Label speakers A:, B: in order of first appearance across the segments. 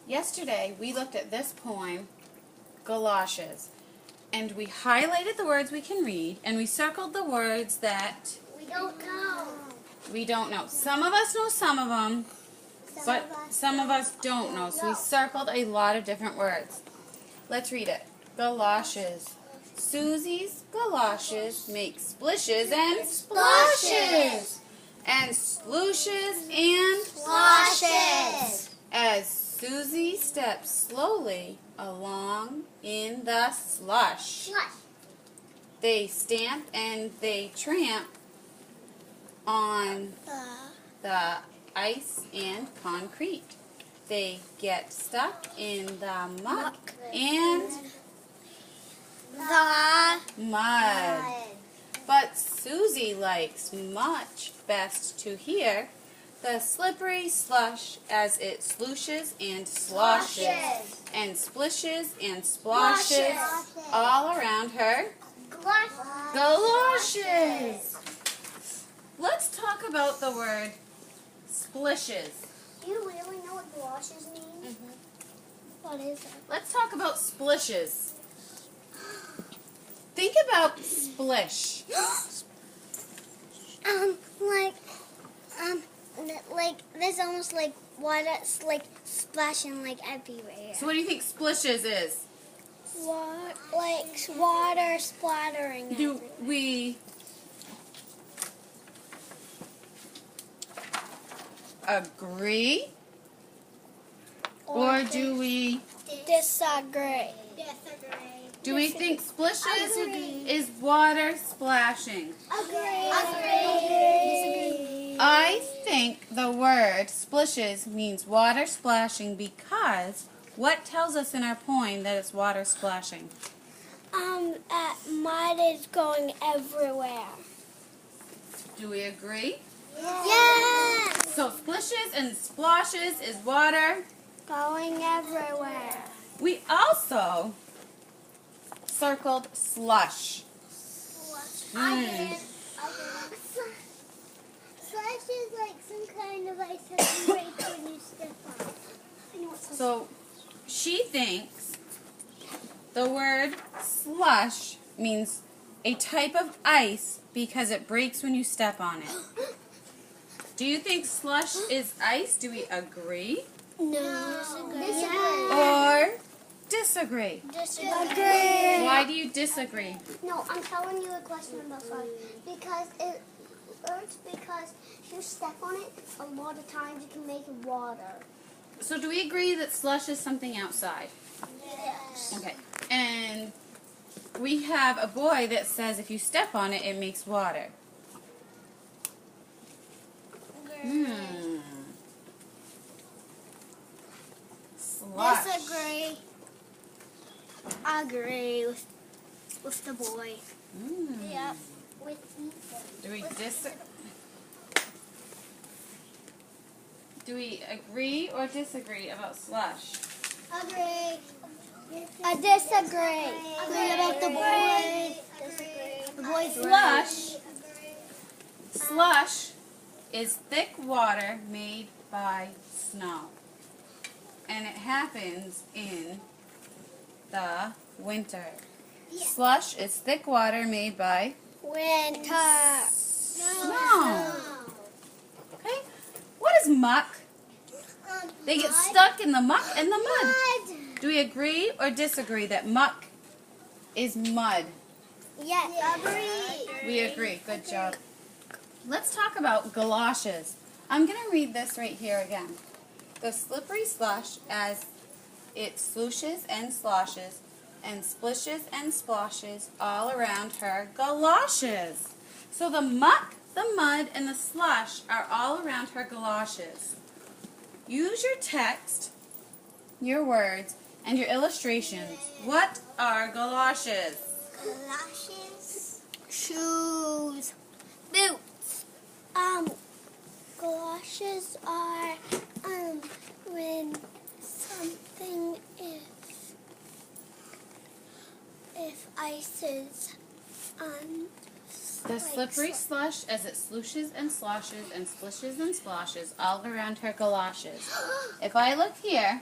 A: Yesterday, we looked at this poem, Galoshes, and we highlighted the words we can read, and we circled the words that
B: we don't know.
A: we don't know. Some of us know some of them, but some of us don't know. So we circled a lot of different words. Let's read it. Galoshes. Susie's galoshes make splishes and splashes, and slooshes and
B: Galoshes.
A: as Susie steps slowly along in the slush. They stamp and they tramp on the ice and concrete. They get stuck in the muck and
B: The
A: mud. But Susie likes much best to hear the slippery slush as it slooshes and sloshes and splishes and splashes all around her galoshes. Let's talk about the word splishes.
B: Do you really know what galoshes mean? What is it?
A: Let's talk about splishes. Think about splish.
B: Like there's almost like water, like splashing like everywhere.
A: So what do you think splishes is?
B: Like water splattering.
A: Do we agree? Or do we
B: disagree?
A: do we think splishes is water splashing?
B: Agree.
A: I think the word splishes means water splashing because what tells us in our poem that it's water splashing?
B: Mud is going everywhere.
A: Do we agree?
B: Yes.
A: So splishes and splashes is water.
B: Going everywhere.
A: We also circled slush.
B: Slush is like some kind of ice that you break when you step on it.
A: So she thinks the word slush means a type of ice because it breaks when you step on it. Do you think slush is ice? Do we agree?
B: No.
A: Or disagree?
B: Disagree.
A: Why do you disagree?
B: No, I'm telling you a question about slush. Because it hurts because if you step on it, a lot of times it can make it water.
A: So do we agree that slush is something outside?
B: Yes.
A: Okay. And we have a boy that says if you step on it, it makes water. Slush.
B: Disagree. Agree with the boy. Yep. With Ethan.
A: Do we agree or disagree about slush?
B: Agree. I disagree. Agree about the boy. Disagree. The boy's
A: Slush is thick water made by snow. And it happens in the winter.
B: Yeah.
A: Slush is thick water made by
B: winter.
A: snow. Okay? What is muck? They get stuck in the muck and the mud. Do we agree or disagree that muck is mud?
B: Yes. Agree.
A: We agree. Good job. Let's talk about galoshes. I'm going to read this right here again. The slippery slush as it slooshes and sloshes and splishes and splashes all around her galoshes. So the muck, the mud, and the slush are all around her galoshes. Use your text, your words, and your illustrations. What are galoshes?
B: Galoshes. Shoes. Boots. Galoshes are when something if ice is on.
A: The slippery slush as it slooshes and sloshes and splishes and splashes all around her galoshes. If I look here,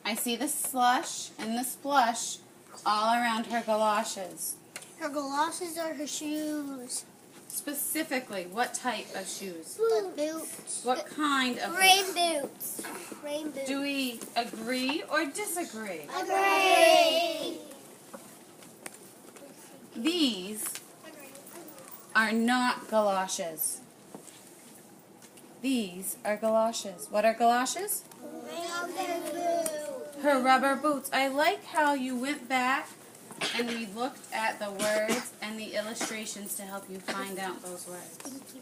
A: I see the slush and the splush all around her galoshes.
B: Her galoshes are her shoes.
A: Specifically, what type of shoes?
B: Boots.
A: What kind of
B: Rain
A: boots?
B: boots. Rain boots.
A: Do we agree or disagree?
B: Agree.
A: These are not galoshes. These are galoshes. What are galoshes? Her rubber boots. I like how you went back and we looked at the words and the illustrations to help you find out those words.
B: Thank you.